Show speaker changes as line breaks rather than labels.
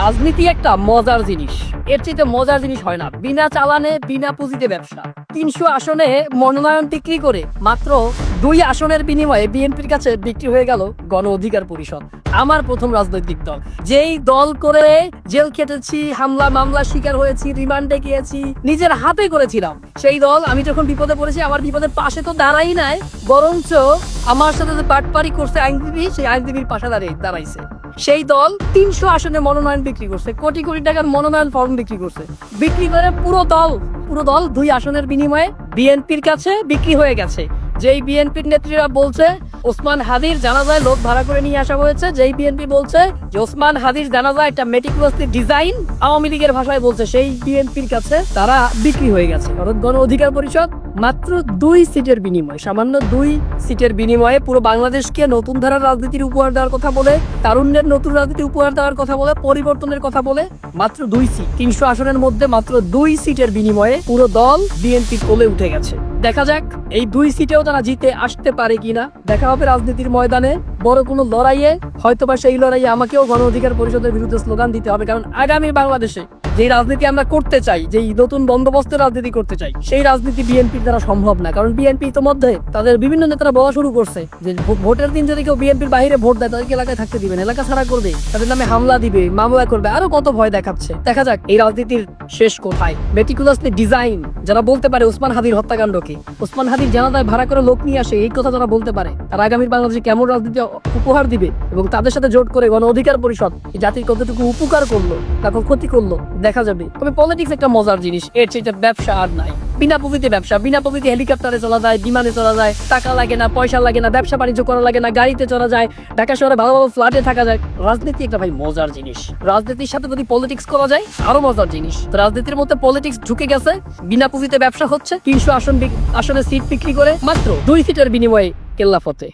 রাজনীতি একটা মজার জিনিস, এর চেয়ে মজার জিনিস হয় না। বিনা চালানে বিনা পুঁজিতে ব্যবসা। 300 আসনে মনোনয়ন বিক্রি করে মাত্র 2 আসনের বিনিময়ে বিএনপির কাছে বিক্রি হয়ে গেল গণ অধিকার পরিষদ। আমার প্রথম রাজনৈতিক দল, যেই দল করে জেল খেটেছি, হামলা মামলা শিকার হয়েছি, রিমান্ডে গিয়েছি, নিজের হাতে করেছিলাম। সেই দল আমি যখন বিপদে পড়েছি, আমার বিপদের পাশে তো দাঁড়াই নাই, বরঞ্চ আমার সাথে যে বাটপারি করছে আইনজীবী, সেই আইনজীবীর পাশে দাঁড়াইছে। সেই দল 300 আসনে মনোনয়ন বিক্রি করছে, কোটি কোটি টাকার মনোনয়ন ফর্ম বিক্রি করছে। বিক্রি করে পুরো দল 2 আসনের বিনিময়ে বিএনপির কাছে বিক্রি হয়ে গেছে। যেই বিএনপির নেত্রীরা বলছে ওসমান হাদির জানাজায় লোক ভাড়া করে নিয়ে আসা হয়েছে, যেই বিএনপি বলছে যে ওসমান হাদির জানাজায় একটা মেটিকুলাসলি ডিজাইন, আওয়ামী লীগের ভাষায় বলছে, সেই বিএনপির কাছে তারা বিক্রি হয়ে গেছে। অর্থাৎ গণ অধিকার পরিষদ মাত্র 2 সিটের বিনিময়ে, সামান্য 2 সিটের বিনিময়ে পুরো বাংলাদেশকে নতুন ধারার রাজনীতির উপহার দেওয়ার কথা বলে, তারুণ্যের নতুন রাজনীতি উপহার দেওয়ার কথা বলে, পরিবর্তনের কথা বলে মাত্র 2 সিট, 300 আসনের মধ্যে মাত্র 2 সিটের বিনিময়ে পুরো দল বিএনপির কোলে উঠে গেছে। দেখা যাক এই 2 সিটেও তারা জিতে আসতে পারে কিনা। দেখা হবে রাজনীতির ময়দানে বড় কোনো লড়াইয়ে, হয়তোবা সেই লড়াইয়ে আমাকেও গণ অধিকার পরিষদের বিরুদ্ধে স্লোগান দিতে হবে। কারণ আগামী বাংলাদেশে যে রাজনীতি আমরা করতে চাই, যেই নতুন বন্দোবস্তের রাজনীতি করতে চাই, সেই রাজনীতি বিএনপির দ্বারা সম্ভব না। কারণ বিএনপি ইতিমধ্যে তাদের বিভিন্ন নেতারা বলা শুরু করছে যে ভোটের দিন যদি কেউ বিএনপির বাইরে ভোট দেয়, তাদেরকে এলাকায় থাকতে দিবেন, এলাকা ছাড়া করবে, তাদের নামে হামলা দিবে, মামলা করবে, আরো কত ভয় দেখাচ্ছে। দেখা যাক এই রাজনীতির শেষ কোথায়। মেটিকুলাসলি ডিজাইন যারা বলতে পারে ওসমান হাদির হত্যাকাণ্ডকে, ওসমান হাদির জানাজায় ভাড়া করে লোক নিয়ে আসে, এই কথা যারা বলতে পারে, তারা আগামীর বাংলাদেশে কেমন রাজনীতি উপহার দিবে এবং তাদের সাথে জোট করে গণ অধিকার পরিষদ এই জাতির কতটুকু উপকার করলো, তাকে ক্ষতি করলো দেখা যাবে। তবে পলিটিক্স একটা মজার জিনিস, এর চেয়ে ব্যবসা আর নাই। বিনা পুঁজিতে ব্যবসা, বিনা পুঁজিতে হেলিকপ্টারে চলা যায়, বিমানে চলা যায়, টাকা লাগে না, পয়সা লাগে না, ব্যবসা বাণিজ্য করা লাগে না, গাড়িতে চলা যায়, ঢাকা শহরে ভালো ভালো ফ্ল্যাটে থাকা যায়। রাজনীতি একটা ভাই মজার জিনিস। রাজনীতির সাথে যদি পলিটিক্স করা যায় আরো মজার জিনিস। রাজনীতির মধ্যে পলিটিক্স ঢুকে গেছে, বিনা পুঁজিতে ব্যবসা হচ্ছে, 300 আসনে সিট বিক্রি করে মাত্র 2 সিটের বিনিময়ে কেল্লাফতে।